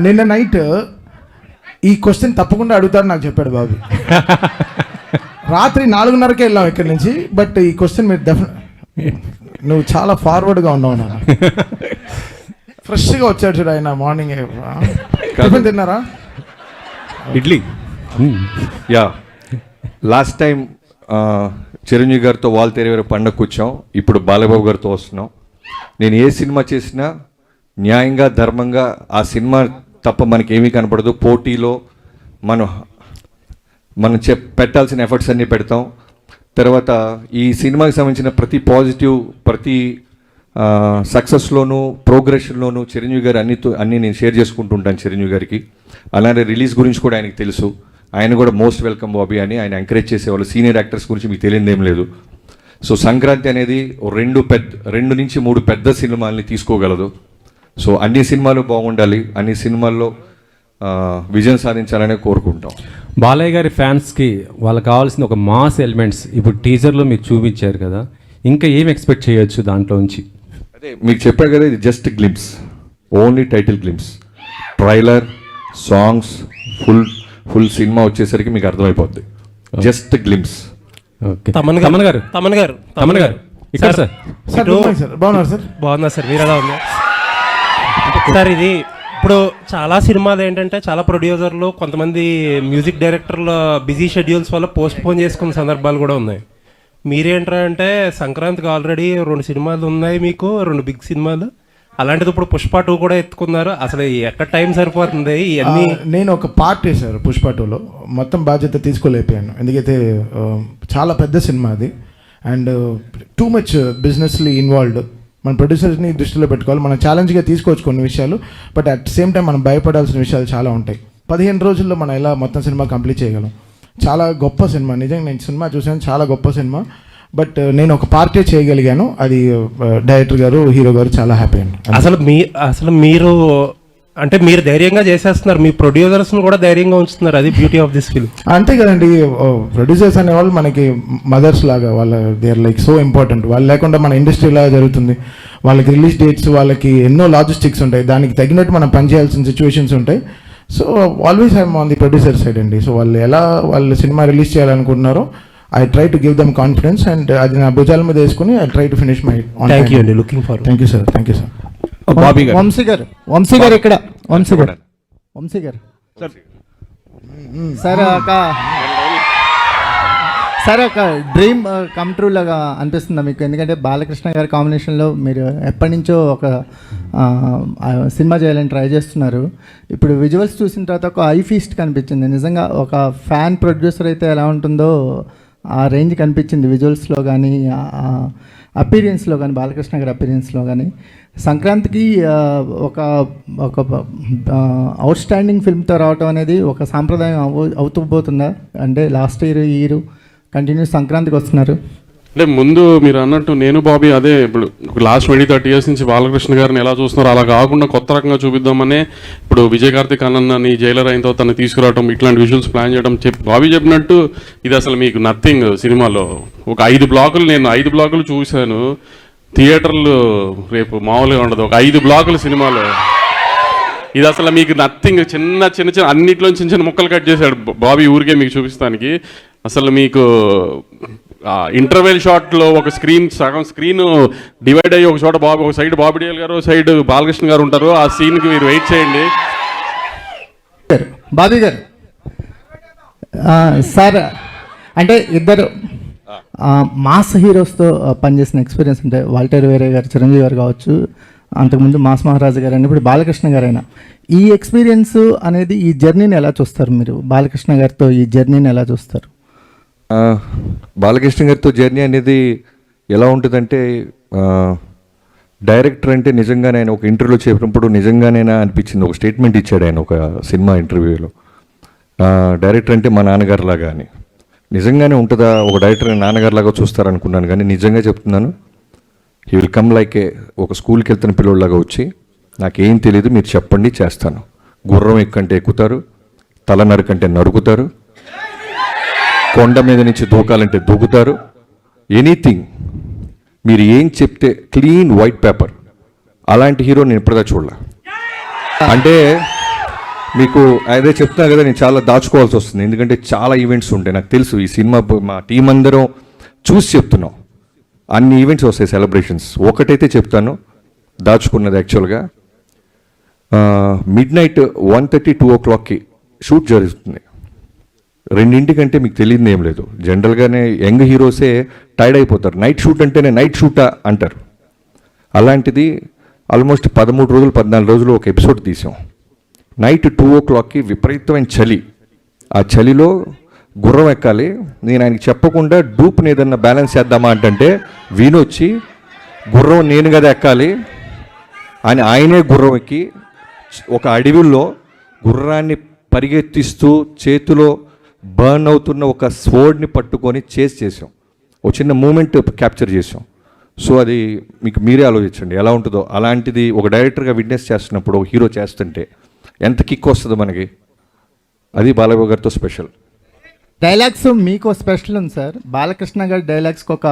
నిన్న నైట్ ఈ క్వశ్చన్ తప్పకుండా అడుగుతాడు నాకు చెప్పాడు బాబు. రాత్రి 4:30కే వెళ్ళాం ఇక్కడి నుంచి. బట్ ఈ క్వశ్చన్ మీరు నువ్వు చాలా ఫార్వర్డ్గా ఉన్నావు నాన్న. ఫ్రెష్గా వచ్చాడు చూడు ఆయన మార్నింగ్. టిఫిన్ తిన్నారా? Idli. Yeah, last time Chiranjeevi గారితో వాల్ తెరవేరు పండగ కూర్చాం. ఇప్పుడు బాలబాబు గారితో వస్తున్నాం. నేను ఏ సినిమా చేసినా న్యాయంగా ధర్మంగా ఆ సినిమా తప్ప మనకి ఏమీ కనపడదు. పోటీలో మనం పెట్టాల్సిన ఎఫర్ట్స్ అన్నీ పెడతాం. తర్వాత ఈ సినిమాకి సంబంధించిన ప్రతి పాజిటివ్, ప్రతి సక్సెస్లోనూ ప్రోగ్రెషన్లోనూ చిరంజీవి గారు అన్నీ నేను షేర్ చేసుకుంటుంటాను చిరంజీవి గారికి. అలానే రిలీజ్ గురించి కూడా ఆయనకి తెలుసు. ఆయన కూడా మోస్ట్ వెల్కమ్ బాబీ అని ఆయన ఎంకరేజ్ చేసేవాళ్ళు. సీనియర్ యాక్టర్స్ గురించి మీకు తెలియదు ఏం లేదు. సో సంక్రాంతి అనేది 2 నుంచి 3 పెద్ద సినిమాల్ని తీసుకోగలదు. సో అన్ని సినిమాలు బాగుండాలి, అన్ని సినిమాల్లో విజయం సాధించాలనే కోరుకుంటాం. బాలయ్య గారి ఫ్యాన్స్కి వాళ్ళకి కావాల్సిన ఒక మాస్ ఎలిమెంట్స్ ఇప్పుడు టీజర్లో మీరు చూపించారు కదా, ఇంకా ఏం ఎక్స్పెక్ట్ చేయొచ్చు దాంట్లో నుంచి? అదే మీకు చెప్పారు కదా, ఇది just glimpse, only title glimpse. Trailer, songs, full cinema వచ్చేసరికి మీకు అర్థమైపోద్ది. Just glimpse. ఓకే. తమన్ గారు ఇక్కడ సార్. బాగున్నారు సార్? బాగున్నా సార్, మీరు ఎలా ఉన్నారు సార్? ఇది ఇప్పుడు చాలా సినిమాలు ఏంటంటే చాలా ప్రొడ్యూసర్లు, కొంతమంది మ్యూజిక్ డైరెక్టర్ల బిజీ షెడ్యూల్స్ వల్ల పోస్ట్ పోన్ చేసుకున్న సందర్భాలు కూడా ఉన్నాయి. మీరేంటంటే సంక్రాంతికి ఆల్రెడీ 2 సినిమాలు ఉన్నాయి, మీకు 2 బిగ్ సినిమాలు. అలాంటిది ఇప్పుడు పుష్ప 2 కూడా ఎత్తుకున్నారు. అసలు ఎక్కడ టైం సరిపోతుంది ఇవన్నీ? నేను ఒక పార్ట్ వేశారు పుష్ప 2లో, మొత్తం బాధ్యత తీసుకోలేకపోయాను. ఎందుకైతే చాలా పెద్ద సినిమా అది అండ్ టూ మచ్ బిజినెస్లీ ఇన్వాల్వ్డ్. మన ప్రొడ్యూసర్స్ని దృష్టిలో పెట్టుకోవాలి. మనం ఛాలెంజ్గా తీసుకోవచ్చు కొన్ని విషయాలు, బట్ అట్ సేమ్ టైం మనం భయపడాల్సిన విషయాలు చాలా ఉంటాయి. 15 రోజుల్లో మనం ఎలా మొత్తం సినిమా కంప్లీట్ చేయగలం? చాలా గొప్ప సినిమా, నిజంగా నేను సినిమా చూసాను, చాలా గొప్ప సినిమా. బట్ నేను ఒక పార్టీ చేయగలిగాను, అది డైరెక్టర్ గారు, హీరో గారు చాలా హ్యాపీ అండి. అసలు మీరు అంటే మీరు ధైర్యంగా చేసేస్తున్నారు, మీ ప్రొడ్యూసర్స్ని కూడా ధైర్యంగా ఉంచుతున్నారు. అది బ్యూటీ ఆఫ్ దిస్ ఫిల్మ్. అంతే కదండి, ప్రొడ్యూసర్స్ అనేవాళ్ళు మనకి మదర్స్ లాగా, వాళ్ళ they are like so important. వాళ్ళు లేకుండా మన ఇండస్ట్రీ ఎలా జరుగుతుంది? వాళ్ళకి రిలీజ్ డేట్స్, వాళ్ళకి ఎన్నో లాజిస్టిక్స్ ఉంటాయి, దానికి తగినట్టు మనం పనిచేయాల్సిన సిచ్యువేషన్స్ ఉంటాయి. So always I'm on the producer side అండి. సో వాళ్ళు సినిమా రిలీజ్ చేయాలనుకుంటున్నారో I try to give them confidence and అది నా భుజాల మీద వేసుకుని I try to finish my. Thank you అండి, looking for. Thank you sir. Thank you sir. Vamshi garu ఇక్కడ. వంశీ గారు సార్ ఒక డ్రీమ్ కమ్ ట్రూ లాగా అనిపిస్తుందా మీకు? ఎందుకంటే బాలకృష్ణ గారి కాంబినేషన్లో మీరు ఎప్పటి నుంచో ఒక సినిమా చేయాలని ట్రై చేస్తున్నారు. ఇప్పుడు విజువల్స్ చూసిన తర్వాత ఒక ఐ ఫీస్ట్ కనిపించింది. నిజంగా ఒక ఫ్యాన్ ప్రొడ్యూసర్ అయితే ఎలా ఉంటుందో ఆ రేంజ్ కనిపించింది విజువల్స్లో కానీ, అపీరియన్స్లో కానీ, బాలకృష్ణ గారి అపీరియన్స్లో కానీ. సంక్రాంతికి ఒక అవుట్ స్టాండింగ్ ఫిల్మ్తో రావటం అనేది ఒక సాంప్రదాయం అవుతూ పోతుందా? అంటే లాస్ట్ ఇయర్ కంటిన్యూస్ సంక్రాంతికి వస్తున్నారు. అంటే ముందు మీరు అన్నట్టు నేను బాబీ అదే ఇప్పుడు లాస్ట్ 20-30 years నుంచి బాలకృష్ణ గారిని ఎలా చూస్తున్నారు అలా కాకుండా కొత్త రకంగా చూపిద్దామనే ఇప్పుడు విజయ్ కార్తిక్ అన్నని జైలర్ అయిన తర్వాత తను తీసుకురావడం, ఇట్లాంటి విజువల్స్ ప్లాన్ చేయడం. బాబీ చెప్పినట్టు ఇది అసలు మీకు నథింగ్. సినిమాలో ఒక 5 బ్లాకులు, నేను 5 బ్లాకులు చూశాను. థియేటర్లు రేపు మామూలుగా ఉండదు. ఒక 5 బ్లాకులు సినిమాలో. ఇది అసలు మీకు నథింగ్. చిన్న అన్నిట్లో చిన్న ముక్కలు కట్ చేశాడు బాబీ ఊరికే మీకు చూపిస్తానికి. అసలు మీకు ఇంటర్వెల్ షాట్లో ఒక సగం స్క్రీన్ డివైడ్ అయ్యి ఒక చోట ఒక సైడ్ బాబీ డియోల్ గారు, సైడ్ బాలకృష్ణ గారు ఉంటారు. ఆ సీన్కి మీరు వెయిట్ చేయండి. బాబీ గారు సార్, అంటే ఇద్దరు మాస్ హీరోస్తో పనిచేసిన ఎక్స్పీరియన్స్ అంటే వాల్టర్ వేరే గారు, చిరంజీవి గారు కావచ్చు, అంతకుముందు మాస్ మహారాజు గారు అయినా, ఇప్పుడు బాలకృష్ణ గారైనా, ఈ ఎక్స్పీరియన్స్ అనేది ఈ జర్నీని ఎలా చూస్తారు మీరు? బాలకృష్ణ గారితో ఈ జర్నీని ఎలా చూస్తారు? బాలకృష్ణ గారితో జర్నీ అనేది ఎలా ఉంటుందంటే, డైరెక్టర్ అంటే నిజంగానే ఆయన ఒక ఇంటర్వ్యూలో చెప్పినప్పుడు నిజంగానే అనిపించింది. ఒక స్టేట్మెంట్ ఇచ్చాడు ఆయన ఒక సినిమా ఇంటర్వ్యూలో, డైరెక్టర్ అంటే మా నాన్నగారులాగా అని. నిజంగానే ఉంటుందా? ఒక డైరెక్టర్ నాన్నగారులాగా చూస్తారనుకున్నాను, కానీ నిజంగా చెప్తున్నాను, హీ విల్ కమ్ లైక్ ఒక స్కూల్కి వెళ్తున్న పిల్లోళ్ళలాగా వచ్చి, నాకేం తెలియదు మీరు చెప్పండి చేస్తాను. గుర్రం ఎక్కంటే ఎక్కుతారు, తల నరుకంటే నరుకుతారు, కొండ మీద నుంచి దూకాలంటే దూకుతారు, ఎనీథింగ్ మీరు ఏం చెప్తే క్లీన్ వైట్ పేపర్. అలాంటి హీరో నేను ఇప్పటిదా చూడలే. అంటే మీకు అదే చెప్తున్నా కదా, నేను చాలా దాచుకోవాల్సి వస్తుంది, ఎందుకంటే చాలా ఈవెంట్స్ ఉంటాయి. నాకు తెలుసు ఈ సినిమా మా టీం అందరం చూసి చెప్తున్నాం. అన్ని ఈవెంట్స్ వస్తాయి, సెలబ్రేషన్స్. ఒకటైతే చెప్తాను, దాచుకున్నది యాక్చువల్గా మిడ్ నైట్ 1:30, 2 o'clockకి షూట్ జరుగుతుంది. 2:00 మీకు తెలియదు ఏం లేదు. జనరల్గానే యంగ్ హీరోసే టైర్డ్ అయిపోతారు, నైట్ షూట్ అంటేనే నైట్ షూటా అంటారు. అలాంటిది ఆల్మోస్ట్ 13 రోజులు 14 రోజులు ఒక ఎపిసోడ్ తీసాం. నైట్ 2 o'clockకి విపరీతమైన చలి. ఆ చలిలో గుర్రం ఎక్కాలి. నేను ఆయనకి చెప్పకుండా డూప్ని ఏదన్నా బ్యాలెన్స్ చేద్దామా అంటే వీణొచ్చి గుర్రం నేను కదా ఎక్కాలి అని ఆయనే గుర్రం ఎక్కి ఒక అడవిలో గుర్రాన్ని పరిగెత్తిస్తూ చేతిలో బర్న్ అవుతున్న ఒక స్వోర్డ్ని పట్టుకొని చేసాం. ఒక చిన్న మూమెంట్ క్యాప్చర్ చేసాం. సో అది మీకు మీరే ఆలోచించండి ఎలా ఉంటుందో. అలాంటిది ఒక డైరెక్టర్గా విట్నెస్ చేస్తున్నప్పుడు ఒక హీరో చేస్తుంటే ఎంత కిక్ వస్తుందో మనకి. అది బాలయ్య గారితో స్పెషల్. డైలాగ్స్ మీకు స్పెషల్ ఉంది సార్. బాలకృష్ణ గారి డైలాగ్స్కి ఒక